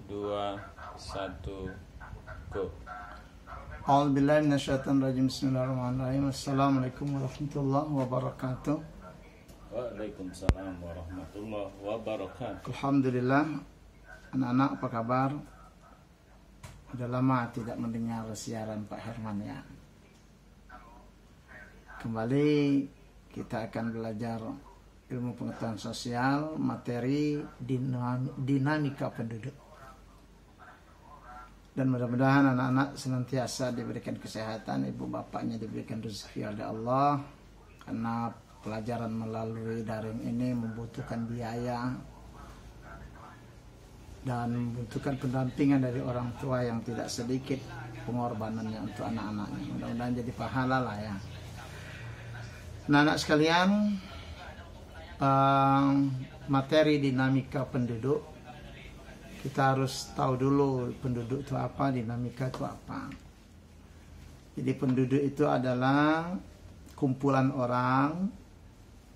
2, 1, go. A'udzubillahi minasyaitonirrajim. Bismillahirrahmanirrahim. Assalamualaikum warahmatullahi wabarakatuh. Waalaikumsalam warahmatullahi wabarakatuh. Alhamdulillah. Anak-anak apa kabar? Udah lama tidak mendengar siaran Pak Herman ya. Kembali kita akan belajar ilmu pengetahuan sosial, materi dinamika penduduk. Dan mudah-mudahan anak-anak senantiasa diberikan kesehatan, ibu bapaknya diberikan rezeki oleh Allah. Karena pelajaran melalui daring ini membutuhkan biaya dan membutuhkan pendampingan dari orang tua yang tidak sedikit pengorbanannya untuk anak-anaknya. Mudah-mudahan jadi pahala lah ya. Nah, anak sekalian, materi dinamika penduduk, kita harus tahu dulu penduduk itu apa, dinamika itu apa. Jadi penduduk itu adalah kumpulan orang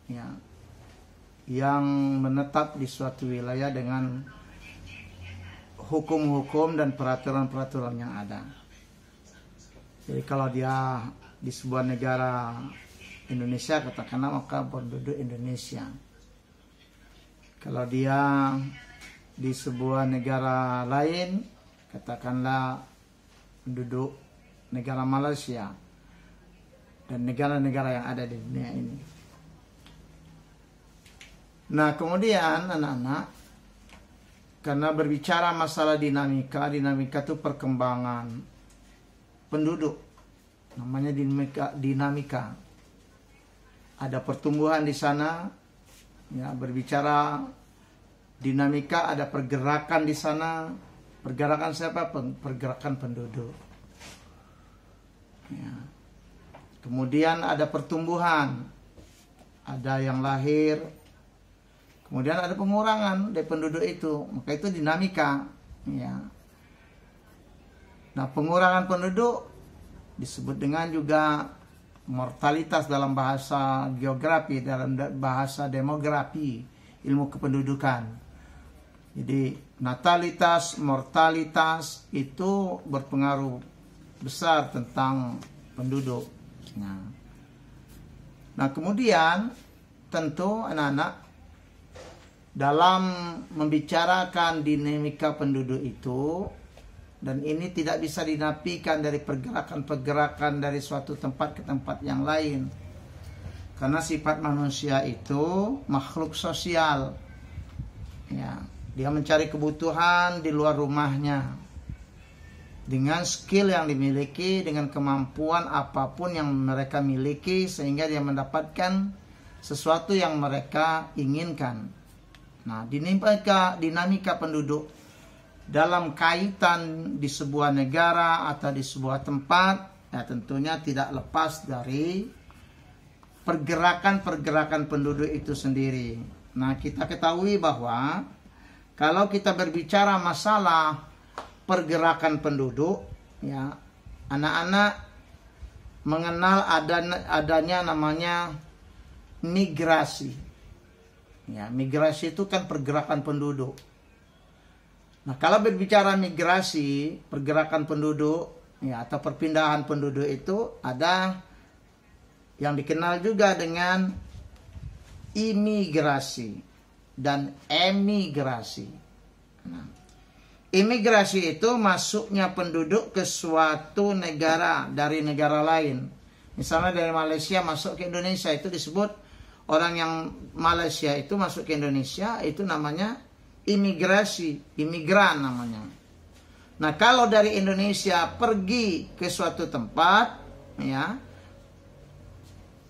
ya, yang menetap di suatu wilayah dengan hukum-hukum dan peraturan-peraturan yang ada. Jadi kalau dia di sebuah negara Indonesia, katakanlah maka penduduk Indonesia. Kalau dia di sebuah negara lain, katakanlah penduduk negara Malaysia dan negara-negara yang ada di dunia ini. Nah, kemudian anak-anak, karena berbicara masalah dinamika itu perkembangan penduduk, namanya dinamika. Ada pertumbuhan di sana, ya, berbicara dinamika, ada pergerakan di sana. Pergerakan siapa? Pergerakan penduduk. Ya. Kemudian ada pertumbuhan, ada yang lahir, kemudian ada pengurangan dari penduduk itu, maka itu dinamika. Ya. Nah, pengurangan penduduk disebut dengan juga mortalitas dalam bahasa geografi, dalam bahasa demografi, ilmu kependudukan. Jadi natalitas, mortalitas itu berpengaruh besar tentang penduduk. Nah, kemudian tentu anak-anak dalam membicarakan dinamika penduduk itu, dan ini tidak bisa dinafikan dari pergerakan-pergerakan dari suatu tempat ke tempat yang lain. Karena sifat manusia itu makhluk sosial. Ya, dia mencari kebutuhan di luar rumahnya. Dengan skill yang dimiliki, dengan kemampuan apapun yang mereka miliki, sehingga dia mendapatkan sesuatu yang mereka inginkan. Nah, dinamika penduduk dalam kaitan di sebuah negara atau di sebuah tempat, ya tentunya tidak lepas dari pergerakan-pergerakan penduduk itu sendiri. Nah, kita ketahui bahwa kalau kita berbicara masalah pergerakan penduduk, ya, anak-anak mengenal adanya namanya migrasi. Ya, migrasi itu kan pergerakan penduduk. Nah, kalau berbicara migrasi, pergerakan penduduk, ya, atau perpindahan penduduk itu ada yang dikenal juga dengan imigrasi dan emigrasi. Nah, imigrasi itu masuknya penduduk ke suatu negara dari negara lain. Misalnya dari Malaysia masuk ke Indonesia, itu disebut orang yang Malaysia itu masuk ke Indonesia, itu namanya imigrasi, imigran namanya. Nah, kalau dari Indonesia pergi ke suatu tempat, ya,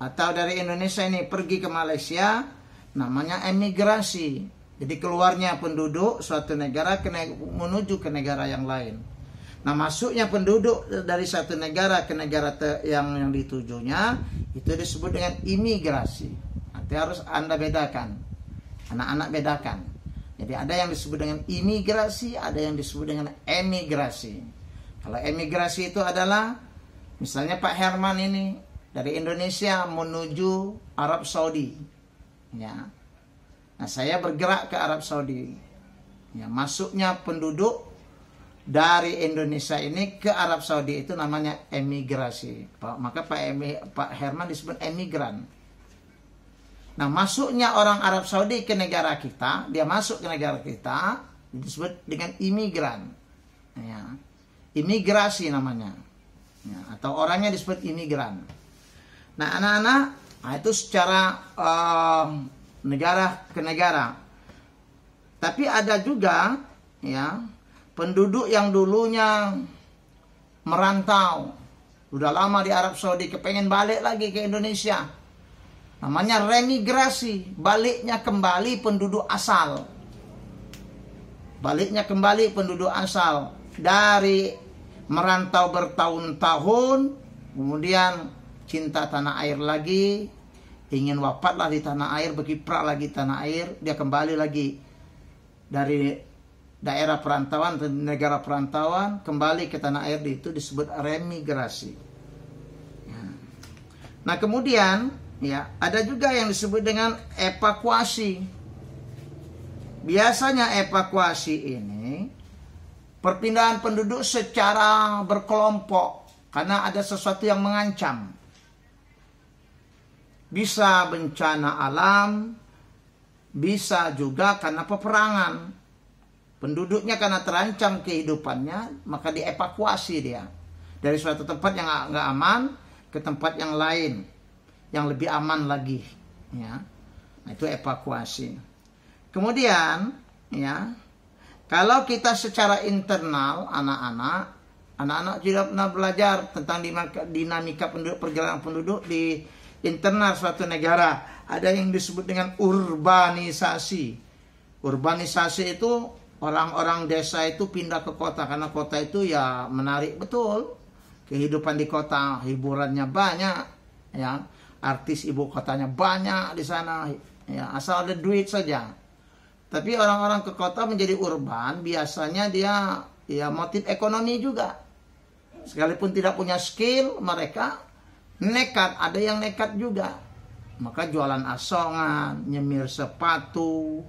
atau dari Indonesia ini pergi ke Malaysia, namanya emigrasi. Jadi keluarnya penduduk suatu negara menuju ke negara yang lain. Nah, masuknya penduduk dari satu negara ke negara yang ditujunya, itu disebut dengan imigrasi. Nanti harus Anda bedakan, anak-anak bedakan. Jadi ada yang disebut dengan imigrasi, ada yang disebut dengan emigrasi. Kalau emigrasi itu adalah, misalnya Pak Herman ini dari Indonesia menuju Arab Saudi. Ya. Nah, saya bergerak ke Arab Saudi. Ya, masuknya penduduk dari Indonesia ini ke Arab Saudi itu namanya emigrasi. Maka Pak Herman disebut emigran. Nah, masuknya orang Arab Saudi ke negara kita, dia masuk ke negara kita disebut dengan imigran. Ya. Imigrasi namanya. Ya, atau orangnya disebut imigran. Nah, anak-anak, itu secara negara ke negara. Tapi ada juga ya penduduk yang dulunya merantau, udah lama di Arab Saudi, kepengen balik lagi ke Indonesia. Namanya remigrasi, baliknya kembali penduduk asal. Baliknya kembali penduduk asal dari merantau bertahun-tahun, kemudian cinta tanah air lagi, ingin wafatlah di tanah air, berkiprah lagi tanah air, dia kembali lagi dari daerah perantauan atau negara perantauan kembali ke tanah air, itu disebut remigrasi. Ya. Nah, kemudian ya ada juga yang disebut dengan evakuasi. Biasanya evakuasi ini perpindahan penduduk secara berkelompok karena ada sesuatu yang mengancam. Bisa bencana alam, bisa juga karena peperangan. Penduduknya karena terancam kehidupannya, maka dievakuasi dia dari suatu tempat yang nggak aman ke tempat yang lain yang lebih aman lagi. Ya, nah, itu evakuasi. Kemudian, ya, kalau kita secara internal anak-anak juga pernah belajar tentang dinamika penduduk, pergerakan penduduk di internal suatu negara. Ada yang disebut dengan urbanisasi. Urbanisasi itu orang-orang desa itu pindah ke kota karena kota itu ya menarik betul. Kehidupan di kota, hiburannya banyak, ya. Artis ibu kotanya banyak di sana, ya, asal ada duit saja. Tapi orang-orang ke kota menjadi urban, biasanya dia ya motif ekonomi juga. Sekalipun tidak punya skill, mereka nekat, ada yang nekat juga. Maka jualan asongan, nyemir sepatu,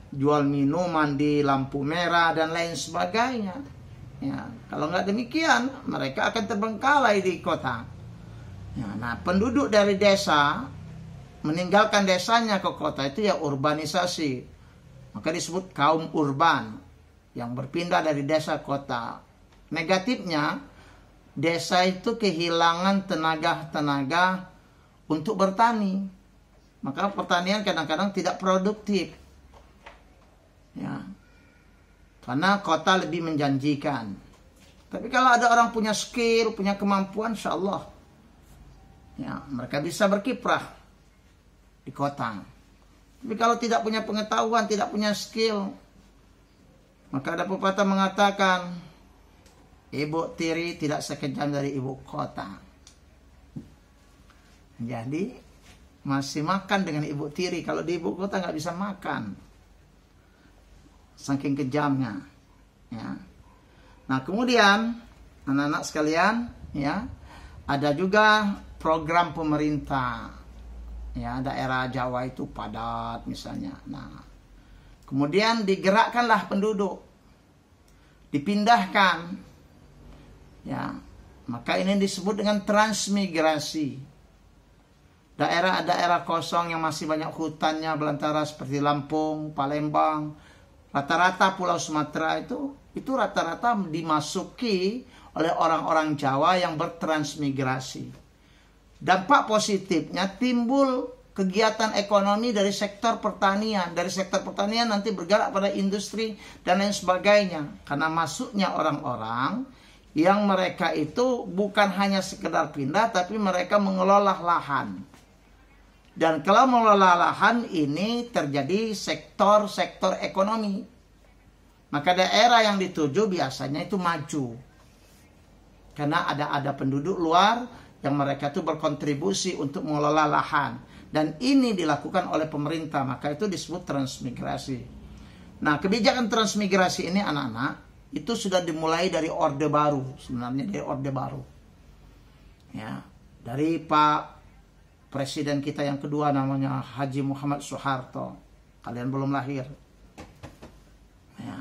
jual minuman di lampu merah dan lain sebagainya. Ya, kalau nggak demikian, mereka akan terbengkalai di kota. Ya, nah, penduduk dari desa meninggalkan desanya ke kota itu ya urbanisasi. Maka disebut kaum urban yang berpindah dari desa ke kota. Negatifnya, desa itu kehilangan tenaga untuk bertani. Maka pertanian kadang-kadang tidak produktif. Ya. Karena kota lebih menjanjikan. Tapi kalau ada orang punya skill, punya kemampuan, insya Allah, ya, mereka bisa berkiprah di kota. Tapi kalau tidak punya pengetahuan, tidak punya skill, maka ada pepatah mengatakan, ibu tiri tidak sekejam dari ibu kota. Jadi masih makan dengan ibu tiri. Kalau di ibu kota nggak bisa makan, saking kejamnya. Ya. Nah, kemudian anak-anak sekalian, ya, ada juga program pemerintah. Ya, daerah Jawa itu padat misalnya. Nah, kemudian digerakkanlah penduduk, dipindahkan. Ya, maka ini disebut dengan transmigrasi. Daerah-daerah kosong yang masih banyak hutannya belantara seperti Lampung, Palembang, rata-rata Pulau Sumatera itu rata-rata dimasuki oleh orang-orang Jawa yang bertransmigrasi. Dampak positifnya timbul kegiatan ekonomi dari sektor pertanian. Dari sektor pertanian nanti bergerak pada industri dan lain sebagainya. Karena masuknya orang-orang yang mereka itu bukan hanya sekedar pindah, tapi mereka mengelola lahan. Dan kalau mengelola lahan ini terjadi sektor-sektor ekonomi. Maka daerah yang dituju biasanya itu maju. Karena ada penduduk luar yang mereka itu berkontribusi untuk mengelola lahan. Dan ini dilakukan oleh pemerintah, maka itu disebut transmigrasi. Nah, kebijakan transmigrasi ini anak-anak, itu sudah dimulai dari Orde Baru. Sebenarnya dari Orde Baru. Ya, dari Pak Presiden kita yang kedua namanya Haji Muhammad Soeharto. Kalian belum lahir. Ya.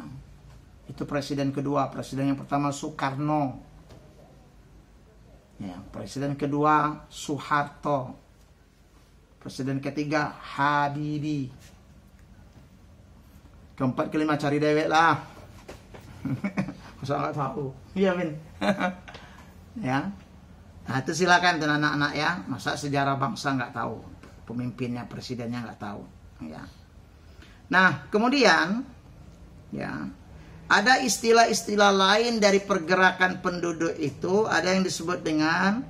Itu presiden kedua. Presiden yang pertama Soekarno. Ya, presiden kedua Soeharto. Presiden ketiga Habibie. Keempat kelima cari dewek lah. Masa nggak tahu? Iya Min. Ya. Nah itu silakan tuh anak-anak ya. Masa sejarah bangsa nggak tahu, pemimpinnya, presidennya nggak tahu. Ya. Nah kemudian ya ada istilah-istilah lain dari pergerakan penduduk itu. Ada yang disebut dengan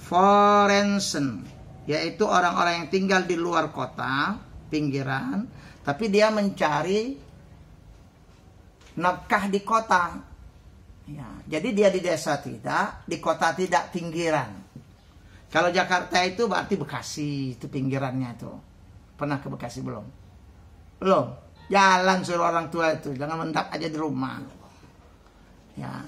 forensen, yaitu orang-orang yang tinggal di luar kota, pinggiran, tapi dia mencari nafkah di kota. Ya, jadi dia di desa tidak, di kota tidak, pinggiran. Kalau Jakarta itu berarti Bekasi, itu pinggirannya tuh. Pernah ke Bekasi belum? Belum. Jalan suruh orang tua itu, jangan mendap aja di rumah. Ya.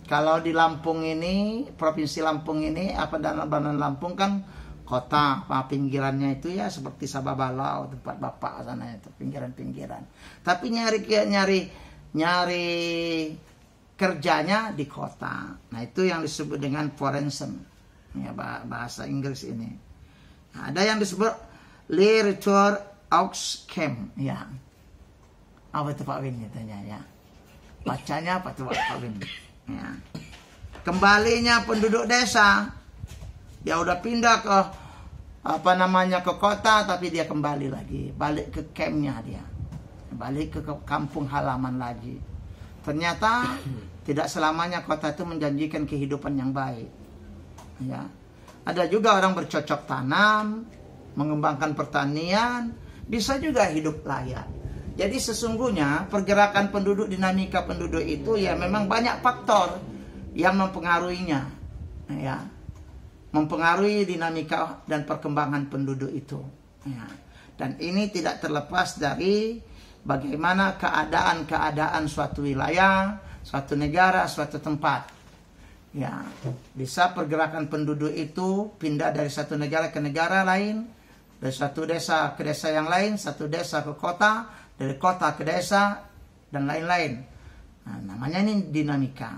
Kalau di Lampung ini, provinsi Lampung ini, apa Banan Lampung kan kota, apa pinggirannya itu ya seperti Sababalau, tempat bapak sana itu, pinggiran-pinggiran. Tapi nyari kerjanya di kota. Nah itu yang disebut dengan forensen, ya bahasa Inggris ini. Nah, ada yang disebut literature outcome, ya. Apa itu Pak Win katanya ya? Bacanya apa tuh Pak Win? Ya. Kembalinya penduduk desa, dia udah pindah ke ke kota, tapi dia kembali lagi, balik ke campnya dia, balik ke kampung halaman lagi. Ternyata tidak selamanya kota itu menjanjikan kehidupan yang baik. Ya. Ada juga orang bercocok tanam, mengembangkan pertanian, bisa juga hidup layak. Jadi sesungguhnya pergerakan penduduk, dinamika penduduk itu ya memang banyak faktor yang mempengaruhinya. Ya. Mempengaruhi dinamika dan perkembangan penduduk itu. Ya. Dan ini tidak terlepas dari bagaimana keadaan suatu wilayah, suatu negara, suatu tempat. Ya, bisa pergerakan penduduk itu pindah dari satu negara ke negara lain, dari satu desa ke desa yang lain, satu desa ke kota, dari kota ke desa, dan lain-lain. Nah, namanya ini dinamika.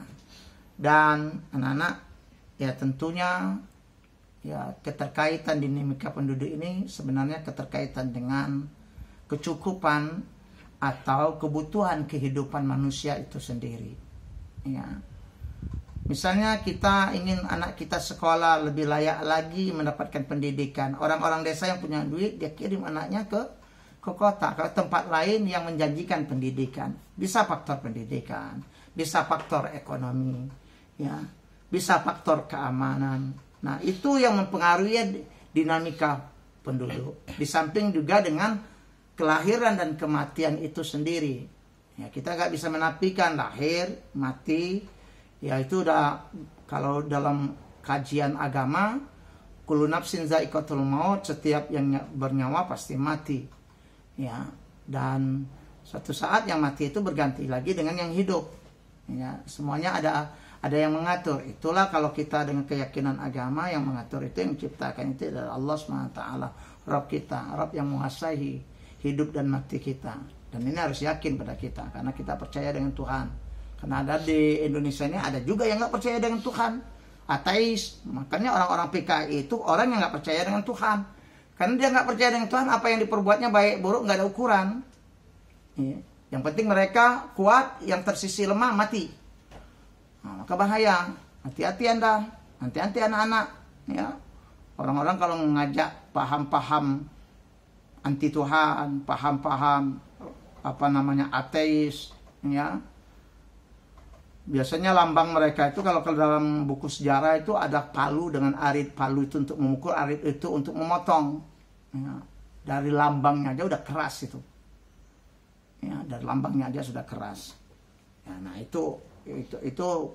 Dan anak-anak, ya tentunya ya keterkaitan dinamika penduduk ini sebenarnya keterkaitan dengan kecukupan atau kebutuhan kehidupan manusia itu sendiri. Ya. Misalnya kita ingin anak kita sekolah lebih layak lagi mendapatkan pendidikan. Orang-orang desa yang punya duit dia kirim anaknya ke kota, ke tempat lain yang menjanjikan pendidikan. Bisa faktor pendidikan, bisa faktor ekonomi, ya, bisa faktor keamanan. Nah itu yang mempengaruhi dinamika penduduk. Di samping juga dengan kelahiran dan kematian itu sendiri. Ya, kita nggak bisa menafikan lahir, mati. Ya itu udah kalau dalam kajian agama, kullu nafsin za'iqatul maut, setiap yang bernyawa pasti mati. Ya, dan suatu saat yang mati itu berganti lagi dengan yang hidup. Ya, semuanya ada yang mengatur. Itulah kalau kita dengan keyakinan agama yang mengatur itu, yang menciptakan itu adalah Allah SWT, Rabb kita, Rabb yang menguasai hidup dan mati kita. Dan ini harus yakin pada kita karena kita percaya dengan Tuhan. Karena ada di Indonesia ini ada juga yang nggak percaya dengan Tuhan, ateis. Makanya orang-orang PKI itu orang yang nggak percaya dengan Tuhan. Karena dia nggak percaya dengan Tuhan, apa yang diperbuatnya baik buruk nggak ada ukuran. Ya. Yang penting mereka kuat, yang tersisi lemah mati. Nah, maka bahaya. Hati-hati Anda, hati-hati anak-anak. Ya. Orang-orang kalau mengajak paham-paham anti Tuhan, paham-paham ateis, ya. Biasanya lambang mereka itu kalau ke dalam buku sejarah itu ada palu dengan arit. Palu itu untuk memukul, arit itu untuk memotong. Ya. Dari lambangnya aja udah keras itu. Ya, dari lambangnya aja sudah keras. Ya, nah itu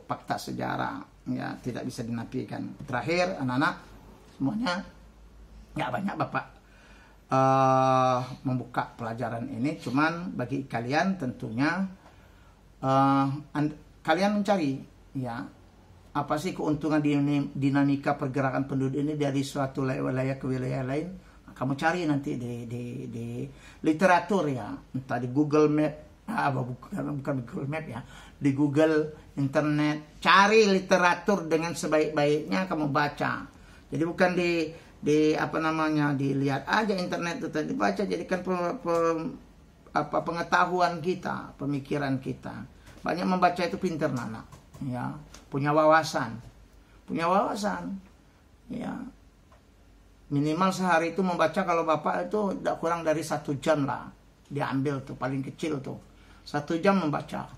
fakta sejarah. Ya, tidak bisa dinafikan. Terakhir anak-anak semuanya nggak banyak Bapak membuka pelajaran ini. Cuman bagi kalian tentunya kalian mencari ya apa sih keuntungan dinamika pergerakan penduduk ini dari suatu wilayah ke wilayah lain. kamu cari nanti di literatur ya, entah di Google Map, bukan Google Map ya, di Google internet, cari literatur dengan sebaik-baiknya kamu baca. Jadi bukan di apa namanya, dilihat aja internet itu tadi, baca, jadikan pengetahuan kita, pemikiran kita. Banyak membaca itu pinter anak, ya, punya wawasan, ya. Minimal sehari itu membaca, kalau bapak itu tidak kurang dari 1 jam lah, diambil tuh paling kecil tuh 1 jam membaca,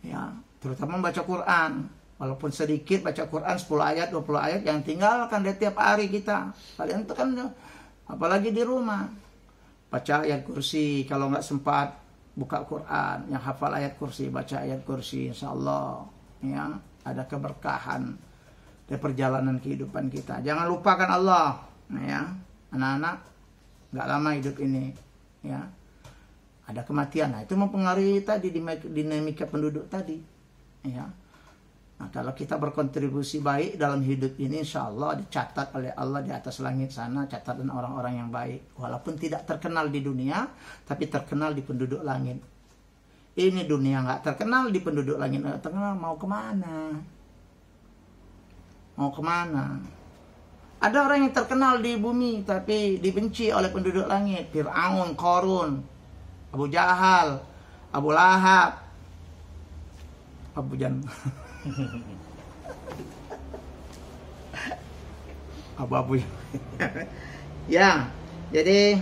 ya, terutama membaca Quran. Walaupun sedikit baca Quran 10 ayat 20 ayat yang tinggalkan dari tiap hari kita. Kalian itu kan apalagi di rumah baca ayat kursi, kalau nggak sempat buka Quran, yang hafal ayat kursi baca ayat kursi, insya Allah ya ada keberkahan dari perjalanan kehidupan kita. Jangan lupakan Allah, ya anak-anak, nggak lama hidup ini, ya ada kematian. Nah, itu mempengaruhi tadi dinamika penduduk tadi, ya. Nah, kalau kita berkontribusi baik dalam hidup ini, insya Allah dicatat oleh Allah di atas langit sana, catatan orang-orang yang baik. Walaupun tidak terkenal di dunia, tapi terkenal di penduduk langit. Ini dunia nggak terkenal, di penduduk langit nggak terkenal, mau kemana? Mau kemana? Ada orang yang terkenal di bumi, tapi dibenci oleh penduduk langit. Fir'aun, Qarun, Abu Jahal, Abu Lahab, Abu Jan. Abu ya, jadi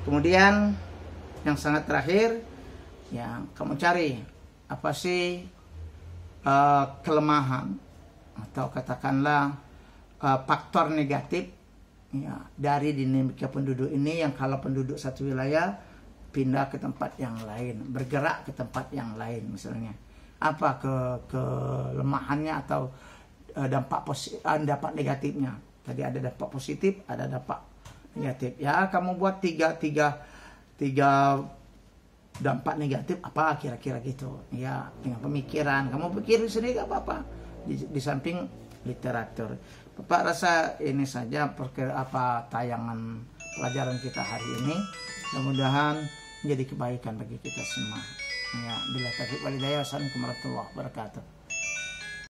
kemudian yang sangat terakhir, ya kamu cari apa sih kelemahan atau katakanlah faktor negatif, ya, dari dinamika penduduk ini, yang kalau penduduk satu wilayah pindah ke tempat yang lain, bergerak ke tempat yang lain, misalnya apa kelemahannya atau dampak negatifnya. Tadi ada dampak positif, ada dampak negatif. Ya, kamu buat tiga dampak negatif apa kira-kira gitu. Ya, dengan pemikiran. Kamu pikirin sendiri gak apa-apa. Di samping literatur. Bapak rasa ini saja tayangan pelajaran kita hari ini. Mudah-mudahan menjadi kebaikan bagi kita semua. Ya, bila taufiq wal hidayah. Wassalamualaikum warahmatullahi wabarakatuh.